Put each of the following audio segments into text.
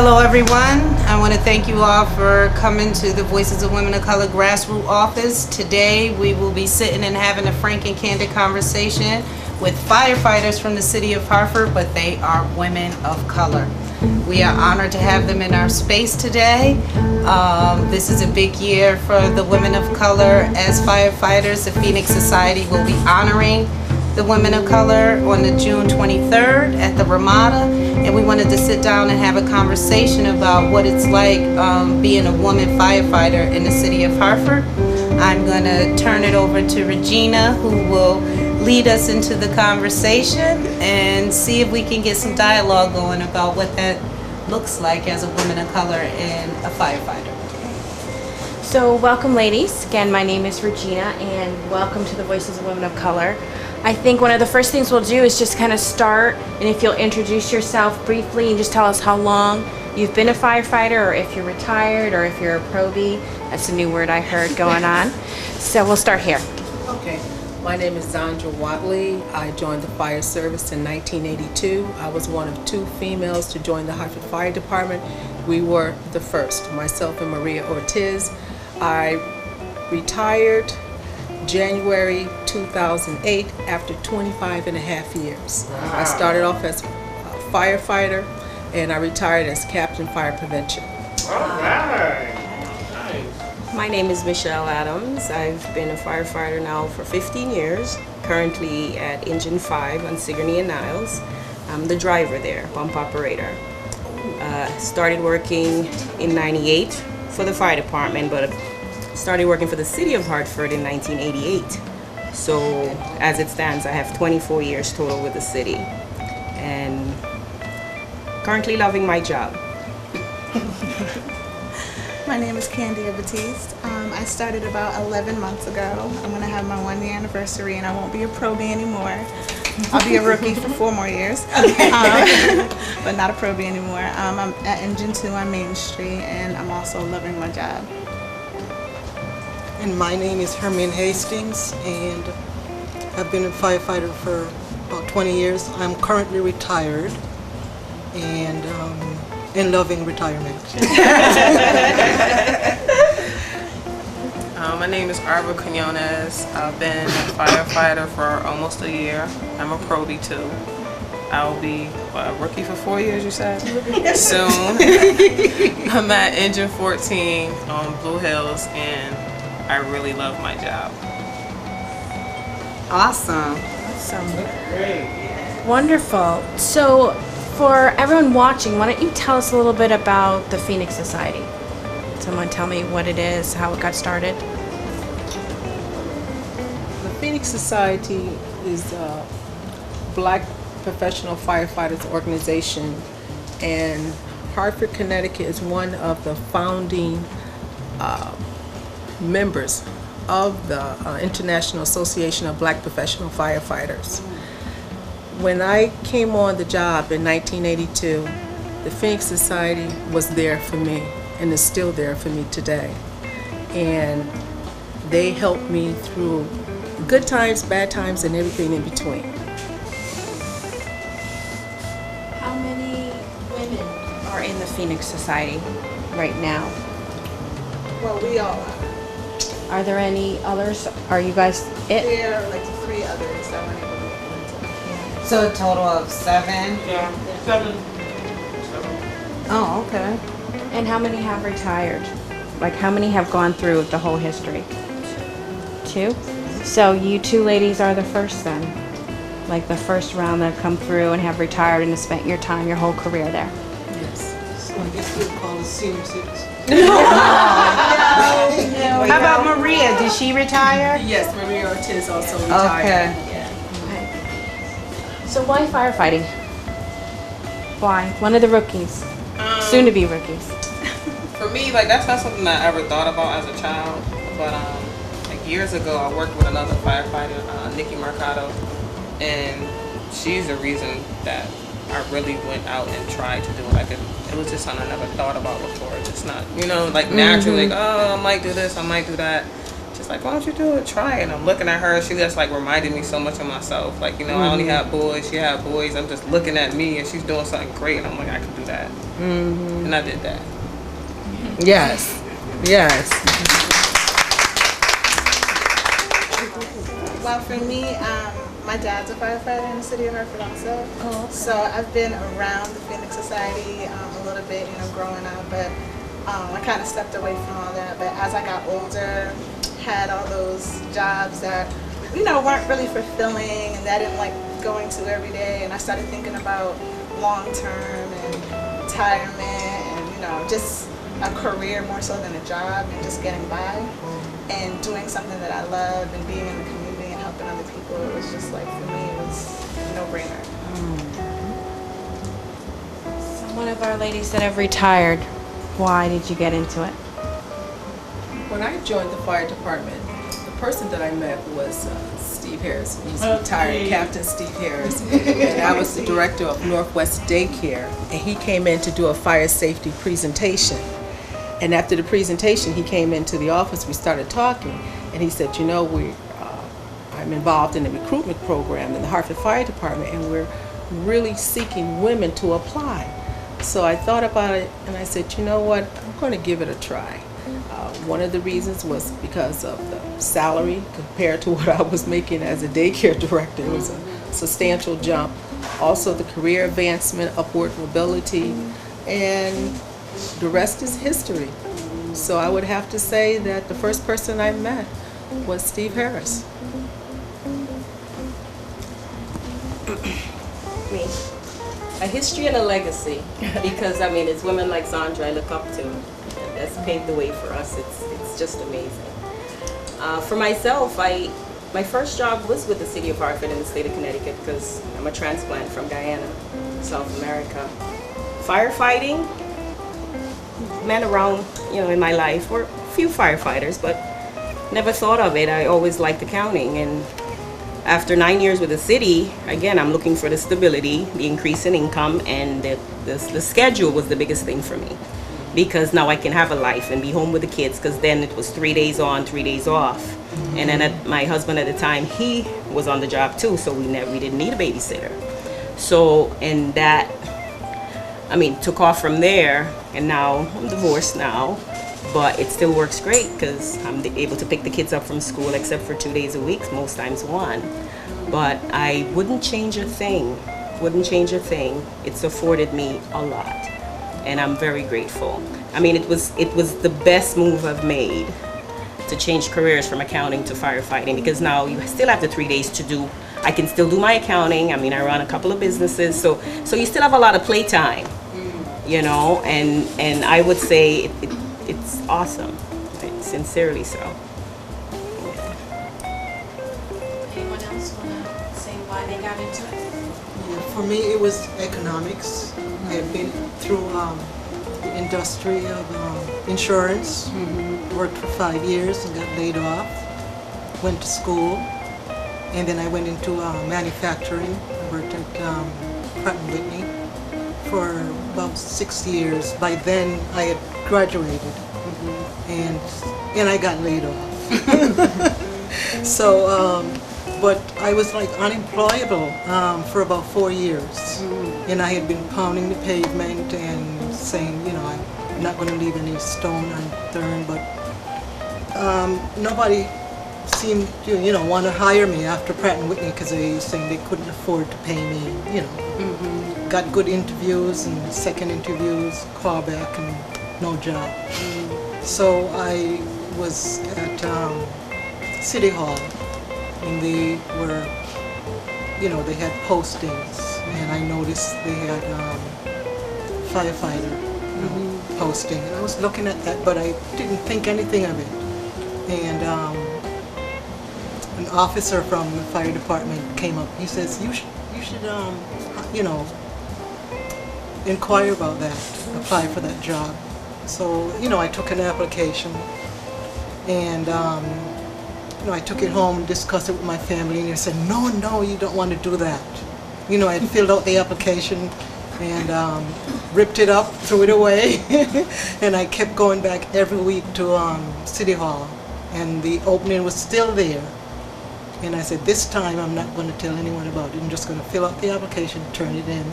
Hello everyone. I want to thank you all for coming to the Voices of Women of Color grassroots office. Today we will be sitting and having a frank and candid conversation with firefighters from the city of Hartford, but they are women of color. We are honored to have them in our space today. This is a big year for the women of color as firefighters. The Phoenix Society will be honoring the women of color on the June 23rd at the Ramada, and we wanted to sit down and have a conversation about what it's like being a woman firefighter in the city of Hartford. I'm going to turn it over to Regina, who will lead us into the conversation and see if we can get some dialogue going about what that looks like as a woman of color and a firefighter. So welcome, ladies. Again, my name is Regina, and welcome to the Voices of Women of Color. I think one of the first things we'll do is just kind of start, and if you'll introduce yourself briefly and just tell us how long you've been a firefighter, or if you're retired, or if you're a probie. That's a new word I heard going on. So we'll start here. Okay, my name is Zandra Watley. I joined the fire service in 1982. I was one of two females to join the Hartford Fire Department. We were the first, myself and Maria Ortiz. I retired January 2008 after 25 and a half years. Wow. I started off as a firefighter and I retired as captain fire prevention. All right. Nice. My name is Michelle Adams. I've been a firefighter now for 15 years, currently at Engine 5 on Sigourney and Niles. I'm the driver there, pump operator. Started working in 98 for the fire department, but started working for the city of Hartford in 1988. So as it stands, I have 24 years total with the city and currently loving my job. My name is Candia Batiste. I started about 11 months ago. I'm going to have my 1 year anniversary and I won't be a probie anymore. I'll be a rookie for 4 more years, but not a probie anymore. I'm at Engine 2 on Main Street and I'm also loving my job. And my name is Hermine Hastings, and I've been a firefighter for about 20 years. I'm currently retired and loving retirement. My name is Arva Quinones. I've been a firefighter for almost a year. I'm a probie too. I'll be a rookie for 4 years, you said? Soon. I'm at Engine 14 on Blue Hills, and I really love my job. Awesome. Great. Wonderful. So for everyone watching, why don't you tell us a little bit about the Phoenix Society? Someone tell me what it is, how it got started. The Phoenix Society is a Black professional firefighters organization, and Hartford, Connecticut is one of the founding members of the International Association of Black Professional Firefighters. When I came on the job in 1982, the Phoenix Society was there for me and is still there for me today. And they helped me through good times, bad times, and everything in between. How many women are in the Phoenix Society right now? Well, we all are. Are there any others? Are you guys it? There are like 3 others that weren't able to go into. So a total of 7? Yeah. Seven. Oh, okay. And how many have retired? Like how many have gone through the whole history? 2? So you 2 ladies are the first then? Like the first round that have come through and have retired and have spent your time, your whole career there? Yes. So I guess we'll call us senior citizens. How about Maria? Did she retire? Yes, Maria Ortiz also retired. Okay. So why firefighting? Why? One of the rookies. Soon to be rookies. For me, like that's not something I ever thought about as a child. But like years ago, I worked with another firefighter, Nikki Mercado, and she's the reason that I really went out and tried to do it. Like it was just something I never thought about before. It's just not, like naturally, like, oh, I might do this, I might do that. Just like, why don't you do it? Try it. And I'm looking at her. She just like reminded me so much of myself. Like, you know, I only have boys. She had boys. I'm just looking at me and she's doing something great. And I'm like, I can do that. And I did that. Yes. Yes. Well, for me, my dad's a firefighter in the city of Hartford also. Oh. So I've been around the Phoenix Society a little bit, you know, growing up, but I kind of stepped away from all that. But as I got older, had all those jobs that, you know, weren't really fulfilling and that I didn't like going to every day. And I started thinking about long-term and retirement and, you know, just a career more so than a job and just getting by and doing something that I love and being in the community and helping other people. It was just like, for me, it was a no-brainer. So one of our ladies that have retired, why did you get into it? When I joined the fire department, the person that I met was Steve Harris. He's retired, Captain Steve Harris. And I was the director of Northwest Daycare. And he came in to do a fire safety presentation. And after the presentation, he came into the office, we started talking, and he said, you know, I'm involved in the recruitment program in the Hartford Fire Department, and we're really seeking women to apply. So I thought about it, and I said, you know what, I'm going to give it a try. One of the reasons was because of the salary compared to what I was making as a daycare director. It was a substantial jump. Also the career advancement, upward mobility, and the rest is history. So I would have to say that the first person I met was Steve Harris. Me. A history and a legacy, because I mean it's women like Sandra I look up to. That's paved the way for us. It's just amazing. For myself, my first job was with the city of Hartford in the state of Connecticut because I'm a transplant from Guyana, South America. Firefighting, men around, you know, in my life were a few firefighters, but never thought of it. I always liked accounting, and after 9 years with the city, again, I'm looking for the stability, the increase in income, and the schedule was the biggest thing for me. Because now I can have a life and be home with the kids, because then it was 3 days on, 3 days off. And then my husband at the time, he was on the job too, so we didn't need a babysitter. So, and that, I mean, took off from there, and now I'm divorced now, but it still works great because I'm able to pick the kids up from school except for 2 days a week, most times one. But I wouldn't change a thing, It's afforded me a lot, and I'm very grateful. I mean, it was the best move I've made to change careers from accounting to firefighting, because now you still have the 3 days to do. I can still do my accounting. I mean, I run a couple of businesses, so you still have a lot of playtime, you know. And I would say it's awesome, right? Sincerely so. Anyone else want to say why they got into it? Yeah, for me, it was economics. I had been through the industry of insurance, worked for 5 years and got laid off, went to school, and then I went into manufacturing. I worked at Pratt & Whitney for about 6 years. By then, I had graduated, and I got laid off. So, but I was like unemployable for about 4 years, and I had been pounding the pavement and saying, you know, I'm not going to leave any stone unturned, but nobody seemed to, you know, want to hire me after Pratt & Whitney because they were saying they couldn't afford to pay me, you know. Got good interviews and second interviews, call back, and no job. So I was at City Hall, and they were, you know, they had postings, and I noticed they had firefighter posting, and I was looking at that, but I didn't think anything of it. And an officer from the fire department came up. He says, you should you know, inquire about that, apply for that job. So, you know, I took an application, and you know, I took it home and discussed it with my family, and they said, no, you don't want to do that. You know, I had filled out the application and ripped it up, threw it away, and I kept going back every week to City Hall and the opening was still there. And I said, this time I'm not going to tell anyone about it. I'm just going to fill out the application, turn it in.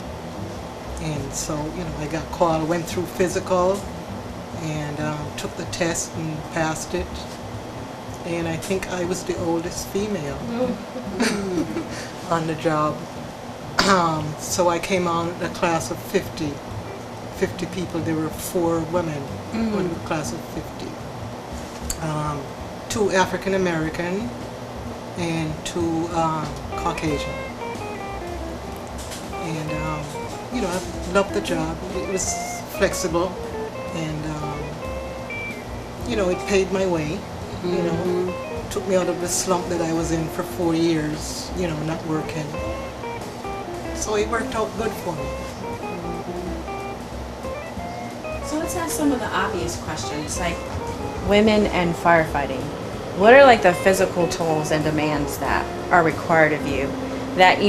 And so, I got called, went through physical, and took the test and passed it. And I think I was the oldest female on the job. So I came on a class of 50 people. There were 4 women in the class of 50. 2 African American and 2 Caucasian. And I loved the job. It was flexible, and it paid my way. Took me out of the slump that I was in for 4 years. Not working. So it worked out good for me. So let's ask some of the obvious questions, like women and firefighting. What are like the physical tools and demands that are required of you that,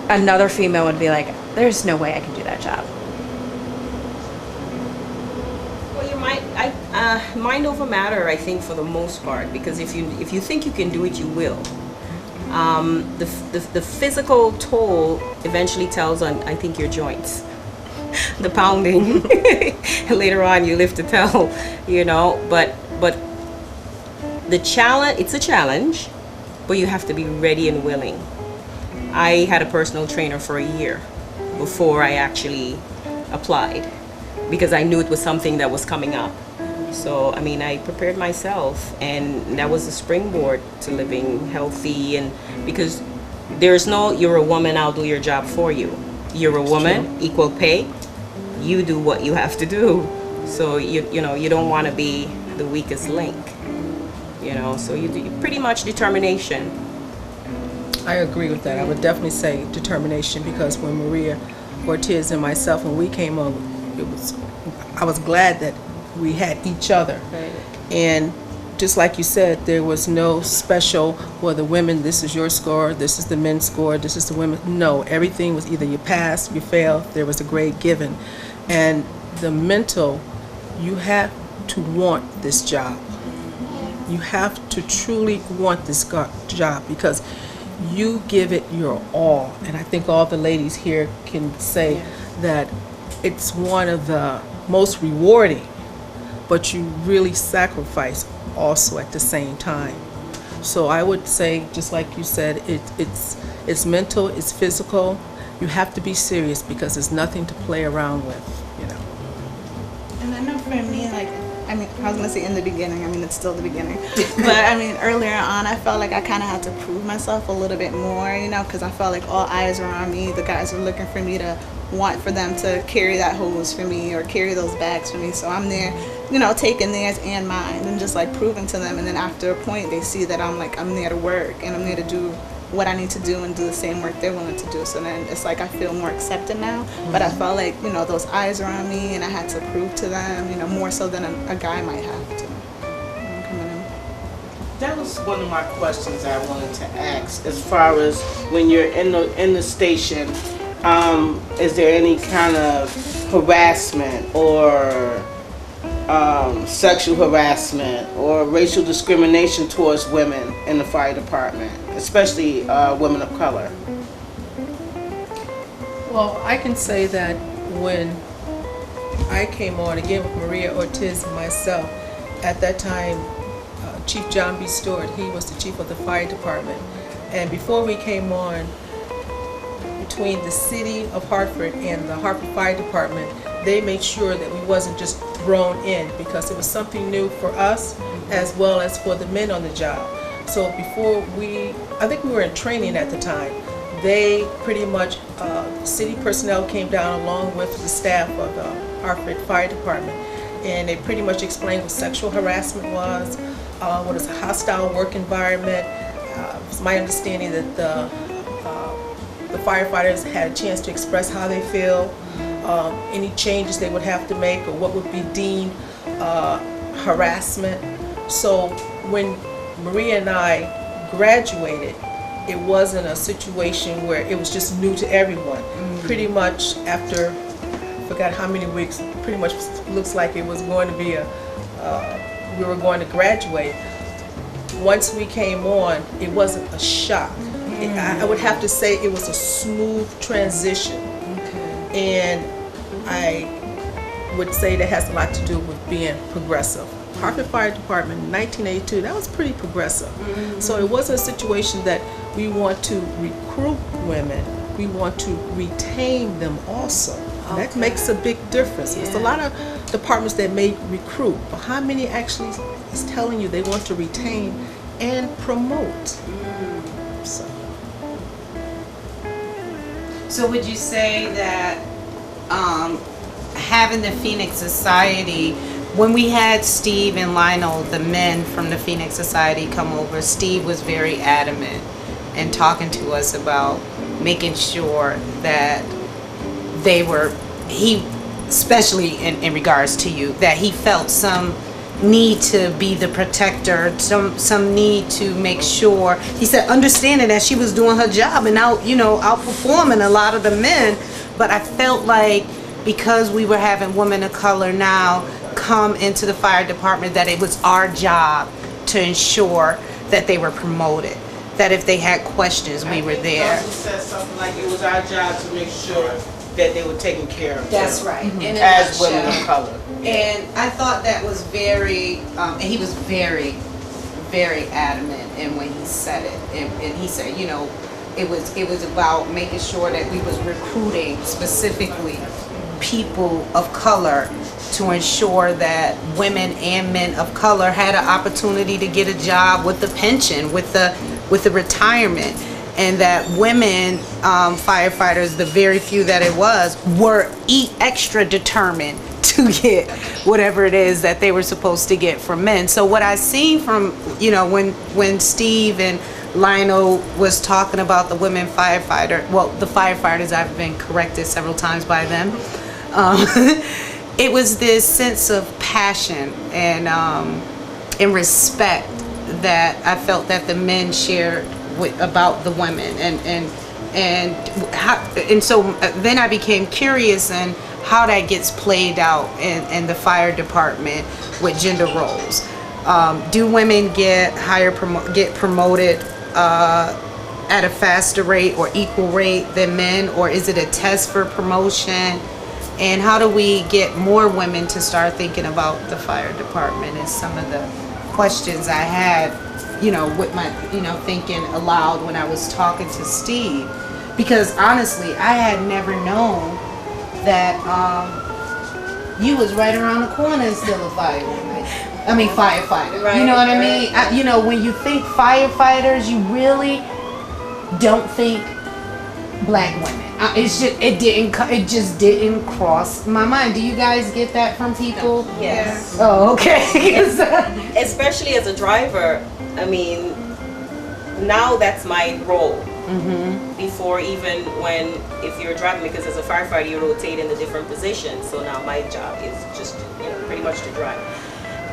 another female would be like, there's no way I can do that job? Well, mind over matter, I think, for the most part, because if you think you can do it, you will. The physical toll eventually tells on, I think, your joints. The pounding. Later on, you live to tell, but the challenge, it's a challenge, but you have to be ready and willing. I had a personal trainer for a year before I actually applied, because I knew it was something that was coming up. So, I prepared myself, and that was a springboard to living healthy. And because there's no, you're a woman, I'll do your job for you. You're a woman, equal pay, you do what you have to do. So, you don't want to be the weakest link. So you pretty much determination. I agree with that. I would definitely say determination, because when Maria Ortiz and myself, when we came over, I was glad that we had each other. Right. And just like you said, there was no special, well, the women, this is your score, this is the men's score, this is the women. No, everything was either you passed, you failed, there was a grade given. And the mental, you have to want this job. You have to truly want this job, because you give it your all. And I think all the ladies here can say that it's one of the most rewarding, but you really sacrifice also at the same time. So I would say, just like you said, it's mental, it's physical. You have to be serious, because there's nothing to play around with, And I know for me, I was gonna say in the beginning, it's still the beginning. But earlier on, I felt like I kind of had to prove myself a little bit more, because I felt like all eyes were on me. The guys were looking for me to want for them to carry that hose for me or carry those bags for me. So I'm there, taking theirs and mine and just proving to them. And then after a point, they see that I'm there to work and I'm there to do what I need to do and do the same work they're willing to do. So then it's I feel more accepted now. But I felt like, those eyes are on me and I had to prove to them, more so than a guy might have to. Coming in. That was one of my questions I wanted to ask. As far as when you're in the station, is there any kind of harassment or sexual harassment or racial discrimination towards women in the fire department, especially women of color? Well, I can say that when I came on, again with Maria Ortiz and myself, at that time, Chief John B. Stewart, he was the chief of the fire department. And before we came on, between the city of Hartford and the Hartford Fire Department, they made sure that we wasn't just thrown in, because it was something new for us as well as for the men on the job. So before I think we were in training at the time, they pretty much, city personnel came down along with the staff of the Hartford Fire Department, and they pretty much explained what sexual harassment was, what is a hostile work environment. It's my understanding that the firefighters had a chance to express how they feel, any changes they would have to make, or what would be deemed harassment. So when Maria and I graduated, it wasn't a situation where it was just new to everyone. Pretty much after, I forgot how many weeks, pretty much looks like it was going to be we were going to graduate. once we came on, it wasn't a shock. I would have to say it was a smooth transition. And I would say that has a lot to do with being progressive. Hartford Fire Department in 1982, that was pretty progressive. So it wasn't a situation that we want to recruit women, we want to retain them also. That makes a big difference. There's a lot of departments that may recruit, but how many actually is telling you they want to retain and promote? So would you say that having the Phoenix Society, when we had Steve and Lionel, the men from the Phoenix Society, come over, Steve was very adamant in talking to us about making sure that they were, especially in regards to you, that he felt some need to be the protector, some need to make sure, he said, understanding that she was doing her job and outperforming a lot of the men, but I felt like because we were having women of color now come into the fire department, that it was our job to ensure that they were promoted, that if they had questions, we were there. Also said something like it was our job to make sure that they were taken care of. That's right. In a As women nutshell. of color. And I thought that was very, and he was very, very adamant in when he said it. And he said, it was about making sure that we was recruiting specifically people of color to ensure that women and men of color had an opportunity to get a job with the pension, with the retirement, and that women firefighters, the very few that it was, were extra determined to get whatever it is that they were supposed to get from men. So what I seen from, when Steve and Lionel was talking about the women firefighter, well, the firefighters, I've been corrected several times by them. It was this sense of passion and respect that I felt that the men shared about the women, and so then I became curious in how that gets played out in the fire department with gender roles. Do women get promoted at a faster rate or equal rate than men, or is it a test for promotion? And how do we get more women to start thinking about the fire department? Is some of the questions I had, with my, thinking aloud when I was talking to Steve. Because honestly, I had never known that you was right around the corner and still a firefighter. Right, you know what I mean? When you think firefighters, you really don't think black women. It just didn't cross my mind. Do you guys get that from people? Yes. Oh, okay. Especially as a driver, now that's my role. Before, even if you're driving, because as a firefighter you rotate in the different positions, so now my job is just pretty much to drive.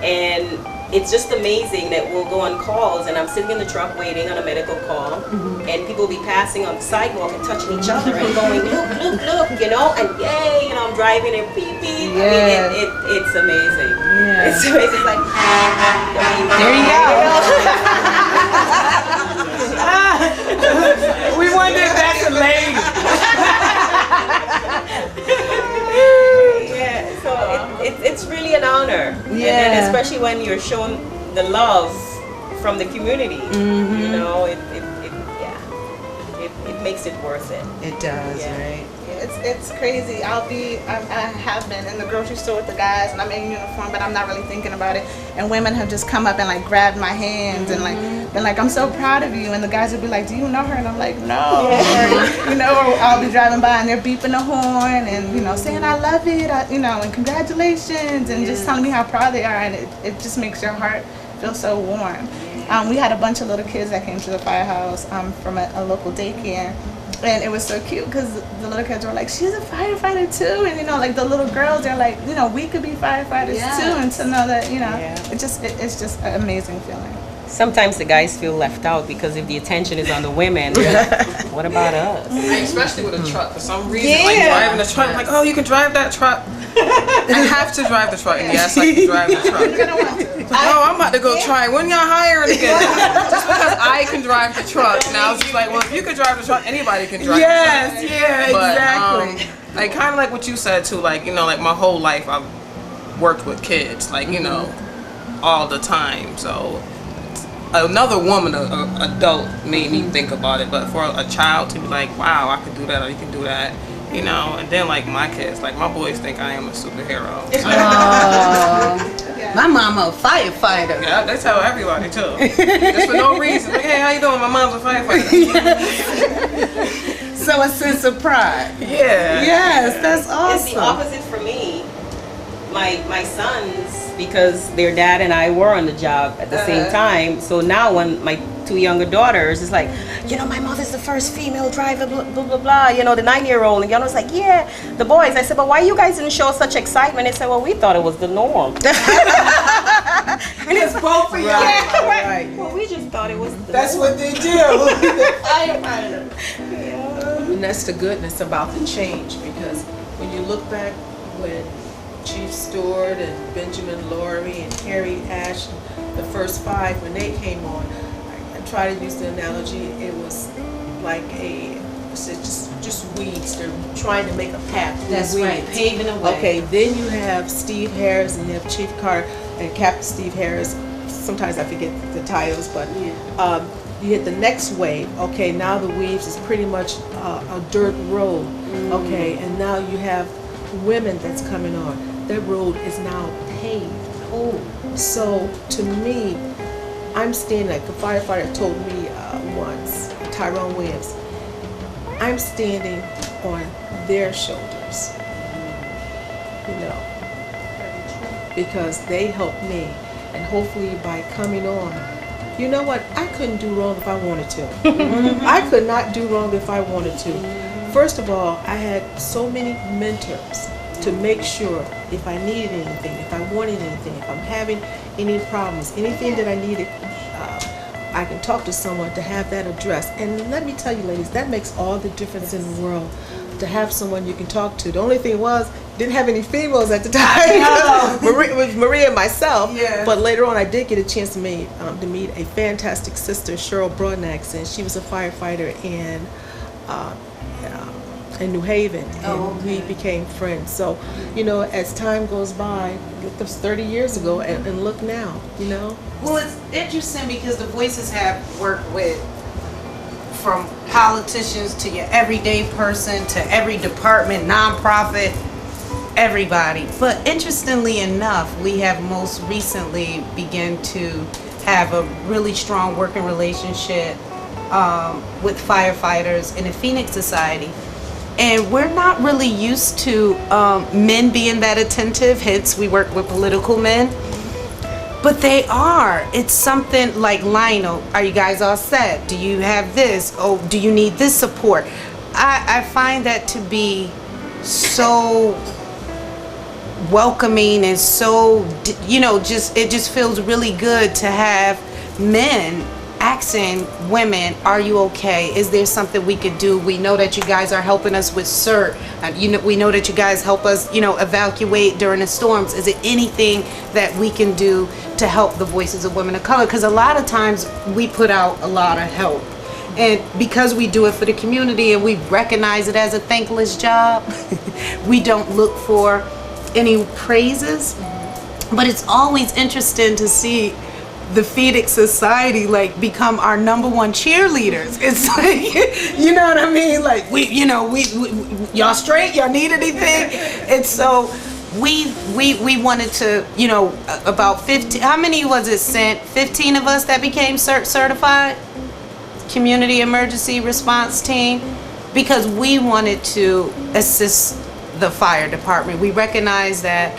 And it's just amazing that we'll go on calls and I'm sitting in the truck waiting on a medical call, and people will be passing on the sidewalk and touching each other and going, look, and yay, I'm driving and beep beep. Yeah. It's amazing. Yeah. It's amazing. It's like, There you go. We wonder if that's a lady. Yeah, so it's really an honor. Yeah. And especially when you're shown the love from the community. It makes it worth it. It does, Yeah. right? It's crazy. I have been in the grocery store with the guys, and I'm in uniform, but I'm not really thinking about it. And women have just come up and grabbed my hands and been like, "I'm so proud of you." And the guys would be like, "Do you know her?" And I'm like, "No." Or I'll be driving by and they're beeping the horn and saying, "I love it," and congratulations, and just telling me how proud they are, and it just makes your heart feel so warm. We had a bunch of little kids that came to the firehouse from a local daycare. And it was so cute because the little kids were like, "She's a firefighter too," and the little girls, they're like, we could be firefighters too, and to know that it's just an amazing feeling. Sometimes the guys feel left out because if the attention is on the women, what about us? Especially with a truck. For some reason, driving a truck, I'm like, oh, you can drive that truck. I have to drive the truck. And yes, I can drive the truck. Oh, I'm about to go try. When y'all hiring again? Just because I can drive the truck. Now it's just like, well, if you can drive the truck, anybody can drive the truck. Yeah, exactly. Like kind of like what you said too. Like, you know, like my whole life I've worked with kids. Like, you know, all the time. So another woman, an adult, made me think about it. But for a child to be like, wow, I could do that, or you can do that. You know, and then like my kids, like my boys think I am a superhero. So, My mama a firefighter. yeah, they tell everybody too. Just for no reason. Like, hey, how you doing? My mom's a firefighter. So a sense of pride. Yeah. Yes, that's It's the awesome. opposite for me. My sons, because their dad and I were on the job at the same time. So now when my two younger daughters, it's like, you know, my mother's the first female driver, blah, blah, blah, blah. You know, the 9-year-old. And Yano's like, yeah. The boys, I said, but why you guys didn't show such excitement? They said, well, we thought it was the norm. And it's both of y'all. Right. Well, we just thought it was the That's norm. what they do. Firefighter. And that's the goodness about the change, because when you look back when Chief Stewart and Benjamin Laurie and Harry Ashton, the first 5, when they came on, I try to use the analogy, it was like just weeds. They're trying to make a path through That's weeds. right, paving a way. Okay, then you have Steve Harris and you have Chief Carter and Captain Steve Harris. Sometimes I forget the titles, but you hit the next wave. Okay, now the weaves is pretty much a dirt road. Okay, and now you have women that's coming on. That road is now paved. Oh, so to me, I'm standing, like a firefighter told me once, Tyrone Williams, I'm standing on their shoulders, you know, because they helped me, and hopefully by coming on, you know what, I couldn't do wrong if I wanted to. I could not do wrong if I wanted to. First of all, I had so many mentors to make sure if I needed anything, if I wanted anything, if I'm having any problems, anything that I needed, I can talk to someone to have that addressed. And let me tell you, ladies, that makes all the difference in the world, to have someone you can talk to. The only thing was, didn't have any females at the time. It was Maria and myself. Yeah. But later on, I did get a chance to meet a fantastic sister, Cheryl Broadnax, and she was a firefighter in New Haven, and we became friends. So, you know, as time goes by, that was 30 years ago, and look now, you know. Well, it's interesting because the Voices have worked with, from politicians to your everyday person to every department, nonprofit, everybody. But interestingly enough, we have most recently begun to have a really strong working relationship with firefighters in the Phoenix Society. And we're not really used to men being that attentive, hence we work with political men. But they are. It's something like, Lionel, are you guys all set? Do you have this? Oh, do you need this support? I find that to be so welcoming and so, you know, it just feels really good to have men asking women, are you okay? Is there something we could do? We know that you guys are helping us with CERT. We know that you guys help us, you know, evacuate during the storms. Is it anything that we can do to help the voices of women of color? Because a lot of times we put out a lot of help. And because we do it for the community and we recognize it as a thankless job, we don't look for any praises. But it's always interesting to see the Phoenix Society like become our #1 cheerleaders. It's like, you know what I mean? Like we y'all straight? Y'all need anything? And so we wanted to, you know, about 15. How many was it sent? 15 of us that became CERT certified, Community Emergency Response Team, because we wanted to assist the fire department. We recognize that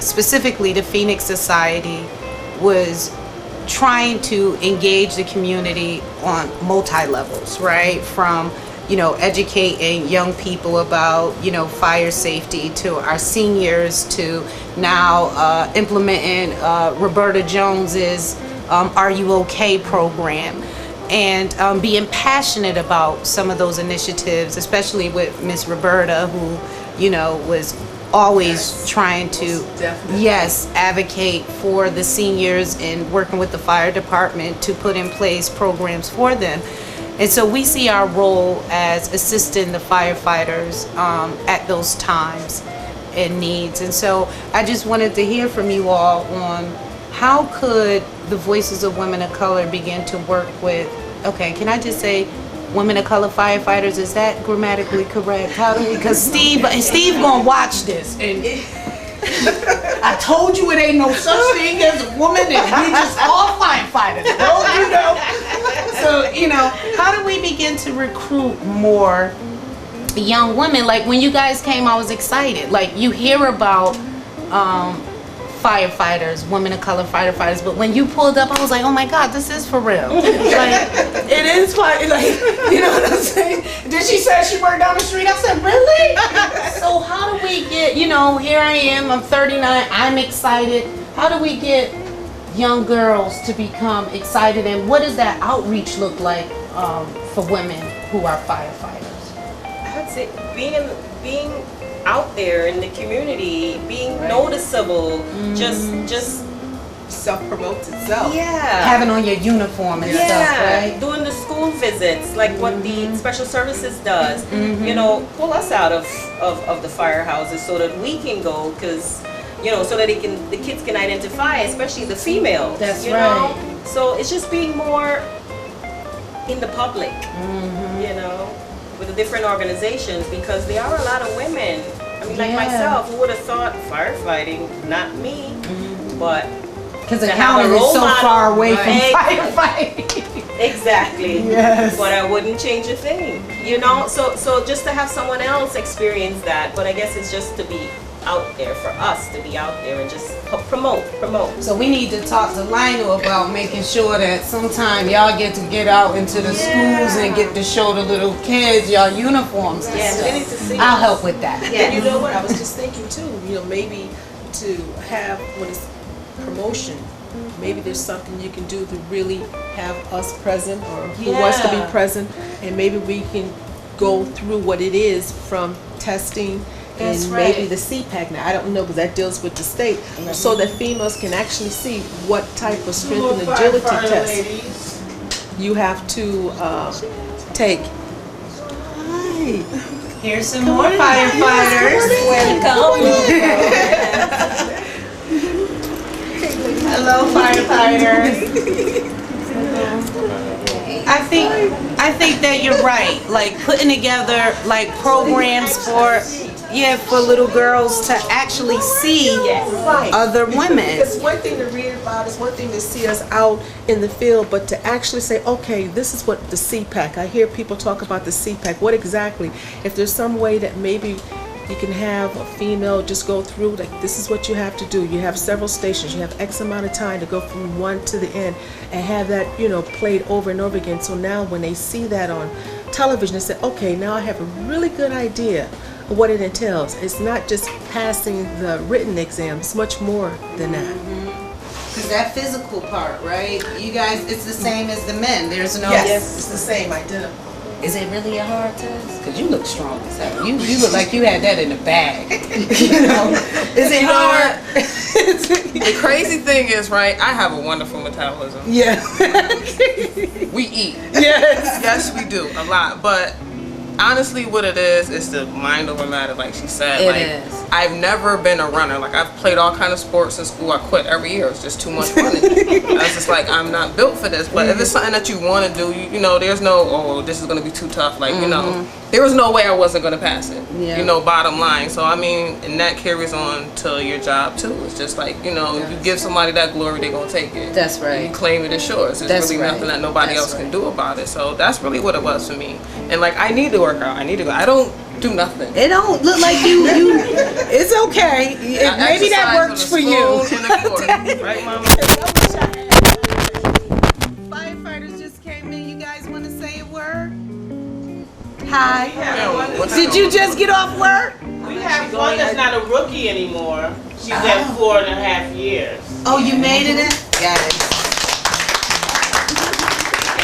specifically the Phoenix Society was trying to engage the community on multi-levels, right? From, you know, educating young people about, you know, fire safety, to our seniors, to now implementing Roberta Jones's Are You Okay program, and being passionate about some of those initiatives, especially with Miss Roberta, who, you know, was always trying to, definitely. yes, advocate for the seniors and working with the fire department to put in place programs for them. And so we see our role as assisting the firefighters at those times and needs. And so I just wanted to hear from you all on how could the Voices of Women of Color begin to work with, okay, can I just say women of color firefighters? Is that grammatically correct? How do we, because Steve gonna watch this, and I told you it ain't no such thing as a woman, and we just all firefighters. Don't you know? So, you know, how do we begin to recruit more young women? Like when you guys came, I was excited. Like you hear about firefighters, women of color firefighters, but when you pulled up, I was like, oh my God, this is for real. Like, it is fire, like, you know what I'm saying? Then she said she worked down the street. I said, really? So how do we get, you know, here I am, I'm 39, I'm excited. How do we get young girls to become excited, and what does that outreach look like for women who are firefighters? I would say being out there in the community, being noticeable, just Self-promotes itself. yeah. Having on your uniform and stuff, right? Doing the school visits, like what the special services does. You know, pull us out of the firehouses so that we can go, because you know, so that the kids can identify, especially the females. That's you right. know? So it's just being more in the public, you know, with the different organizations, because there are a lot of women. I mean, like Yeah. myself, who would have thought firefighting, not me, but Because the to have a county is role so model, far away from right? firefighting. exactly. Yes. But I wouldn't change a thing, you know. So just to have someone else experience that, but I guess it's just to be out there, for us to be out there and just promote. So we need to talk to Lionel about making sure that sometime y'all get out into the schools and get to show the little kids y'all uniforms and Yeah, stuff. they need to see I'll us. help with that. And you know what? I was just thinking too, you know, maybe to have, when it's promotion, maybe there's something you can do to really have us present, or who wants to be Yeah. present, and maybe we can go through what it is from testing. That's And maybe right. the CPAC, now I don't know because that deals with the state, so that females can actually see what type of strength and agility test you have to take. Hi. Here's some more firefighters. Hello, firefighters. I think that you're right. Like putting together like programs for little girls to actually see other women. It's one thing to read about, it's one thing to see us out in the field, but to actually say, okay, this is what the CPAC, I hear people talk about the CPAC, what exactly? If there's some way that maybe you can have a female just go through, like this is what you have to do. You have several stations, you have X amount of time to go from one to the end, and have that, you know, played over and over again. So now when they see that on television, they say, okay, now I have a really good idea of what it entails. It's not just passing the written exam, it's much more than that. Because that physical part, right? You guys, it's the same as the men. There's no. Yes, it's the same, identical. Is it really a hard test? Because you look strong as hell. You look like you had that in the bag. You know? Is it hard? The crazy thing is, right, I have a wonderful metabolism. Yeah. We eat. Yes. Yes, we do, a lot. But honestly, what it is the mind over matter, like she said. It like, is. I've never been a runner. Like, I've played all kind of sports in school. I quit every year. It's just too much running. I was just like, I'm not built for this. But if it's something that you want to do, you know, there's no, oh, this is going to be too tough. Like, you know, there was no way I wasn't going to pass it. Yeah. You know, bottom line. So, I mean, and that carries on to your job, too. It's just like, you know, you give somebody that glory, they're going to take it. That's right. You claim it as yours. There's That's really right. nothing that nobody That's else can right. do about it. So that's really what it was for me. And like, I need to work out. I need to go. I don't do nothing. It don't look like you. It's okay. Maybe that works for you. Right, Mama? Firefighters just came in. You guys want to say a word? Hi. What's Did you just get off work? We have one that's not a rookie anymore. She's at 4.5 years. Oh, you made it in? Got it.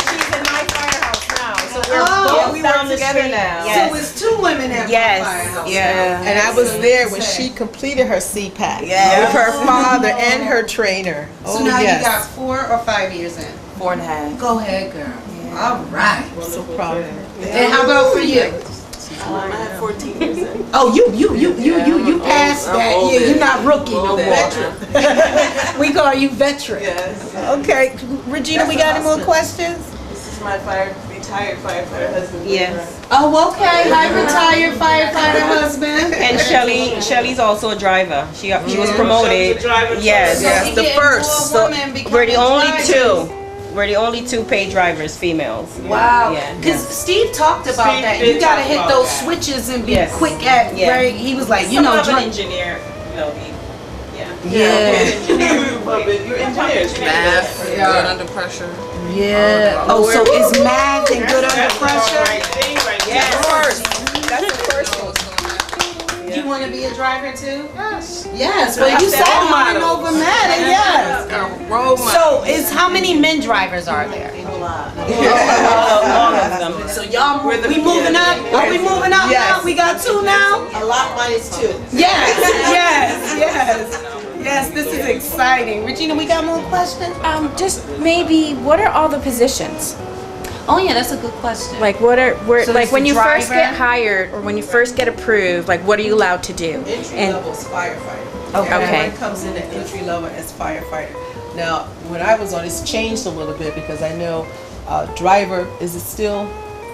She's in my firehouse now, so Oh, down the together street. now. Yes. So it's two women at Yes. Firehouse. Yeah. And I was there when she completed her CPAC Yeah. with her father and her trainer. So Oh, now yes. you got 4 or 5 years in. 4.5. Go ahead, girl. All right. So proud of her. And how about for you? I had 14 years in. Oh, you passed that. old Yeah, you're then. not rookie no Old more. then. We call you veteran. Yes. Okay, Regina, we got any more questions? This is my retired firefighter husband. Yes. Oh, okay. Hi, retired firefighter husband. And Shelly's also a driver. She was Shelly's promoted. a driver too. Yes. So Yes, we the getting first. more So women becoming We're the only drivers. two. We're the only two paid drivers, females. Wow. Yeah. Because Steve talked about Steve that. did You gotta talk hit about those that. switches and be Yes. quick at, Yeah. right? He was like, you Some know, of an drunk. engineer, yeah. Yeah. You're engineers. Math, good under pressure. Yeah. Oh, so is math and good under pressure? Yes. that's the first one. You want to be a driver too? Yes. Yes. Well, you said Role running models. over Matt, and yes. A role model. So, is how many men drivers are there? All of them. So y'all, we moving up? Are we moving up now? We got 2 now? A lot minus 2. Yes, yes. This is exciting. Regina, we got more questions? Just maybe, what are all the positions? Oh yeah, that's a good question. Like, what are So like there's when the you first driver? get hired or when you first get approved? Like, what are you allowed to do? Entry And level is firefighter. Okay. Everyone comes in at entry level as firefighter. Now, when I was on, it's changed a little bit because I know driver, is it still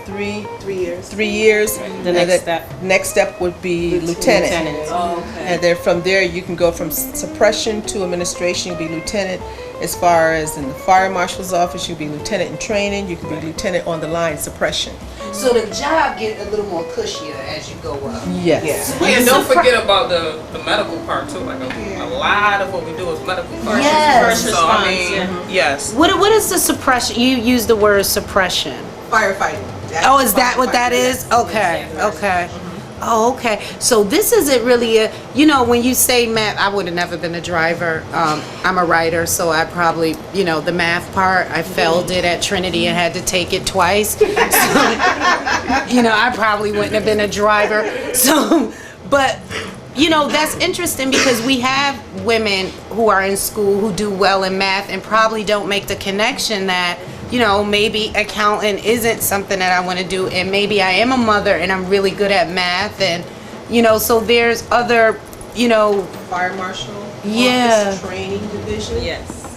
3 years. 3 years? The next step. Next step would be lieutenant. Oh, okay. And then from there, you can go from suppression to administration, be lieutenant. As far as in the fire marshal's office, you'd be lieutenant in training. You could be lieutenant on the line, suppression. So the job get a little more cushier as you go up. Yes. And don't forget about the medical part too. Like a lot of what we do is medical part. Yes. So I mean, yes. What is the suppression? You use the word suppression. Firefighting. Oh, is that what that is? Okay, okay. Oh, okay. So this isn't really a, when you say math, I would have never been a driver. I'm a writer, so I probably, the math part, I failed it at Trinity and had to take it twice. So, I probably wouldn't have been a driver. So, but, that's interesting because we have women who are in school who do well in math and probably don't make the connection that, maybe accountant isn't something that I want to do, and maybe I am a mother and I'm really good at math, and so there's other, Fire marshal. Yeah. Office training division. Yes.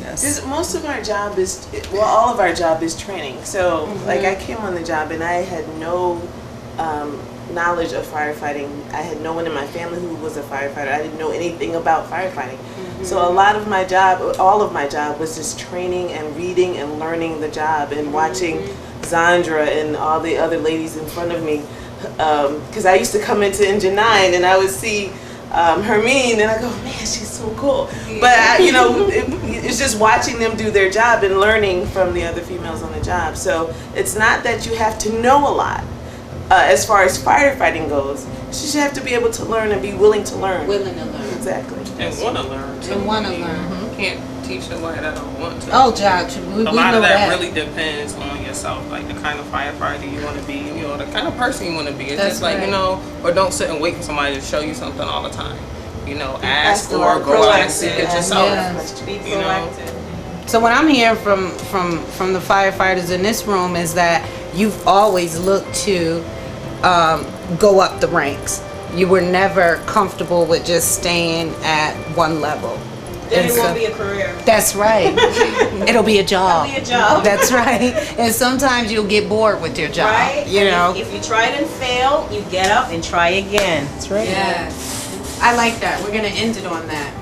Yes. Most of our job is, all of our job is training. So, like, I came on the job and I had no knowledge of firefighting. I had no one in my family who was a firefighter. I didn't know anything about firefighting. So a lot of my job, all of my job was just training and reading and learning the job and watching Zandra and all the other ladies in front of me. Because I used to come into Engine 9 and I would see Hermine and I go, man, she's so cool. But, it's just watching them do their job and learning from the other females on the job. So it's not that you have to know a lot. As far as firefighting goes, you just have to be able to learn and be willing to learn. Willing to learn. Exactly. And want to learn too. And want to I mean, learn. You can't teach somebody that don't want to. Oh, Josh, we A know lot of that that. really depends on yourself, like the kind of firefighter you want to be, the kind of person you want to be. It's That's just like, right. or don't sit and wait for somebody to show you something all the time. Ask a or lot. go out and seek it Proactive. yourself. Yes. Be You know? proactive. So what I'm hearing from the firefighters in this room is that you've always looked to go up the ranks. You were never comfortable with just staying at one level. Then And it won't so- be a career. That's right. It'll be a job. It'll be a job. That's right. And sometimes you'll get bored with your job. Right? You know. If you tried and failed, you get up and try again. That's right. Yes. I like that. We're gonna end it on that.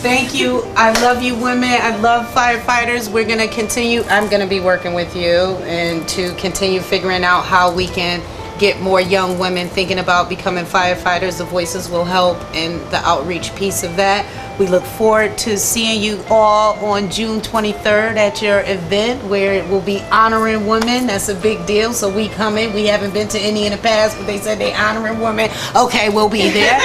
Thank you. I love you women. I love firefighters. We're gonna continue. I'm gonna be working with you and to continue figuring out how we can get more young women thinking about becoming firefighters. The Voices will help in the outreach piece of that. We look forward to seeing you all on June 23rd at your event where it will be honoring women. That's a big deal. So we coming. We haven't been to any in the past, but they said they honoring women. Okay, we'll be there.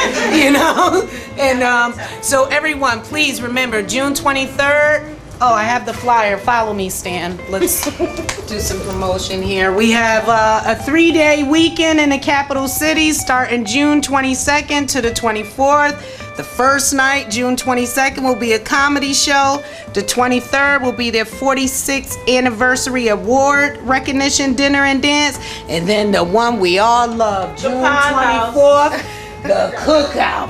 And so everyone, please remember June 23rd. Oh, I have the flyer. Follow me, Stan. Let's do some promotion here. We have a 3-day weekend in the capital city starting June 22nd to the 24th. The first night, June 22nd, will be a comedy show. The 23rd will be their 46th anniversary award recognition dinner and dance. And then the one we all love, June 24th, the cookout.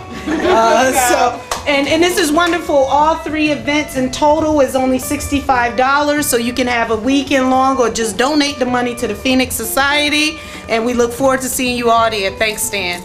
And this is wonderful. All 3 events in total is only $65, so you can have a weekend long or just donate the money to the Phoenix Society. And we look forward to seeing you all there. Thanks, Stan.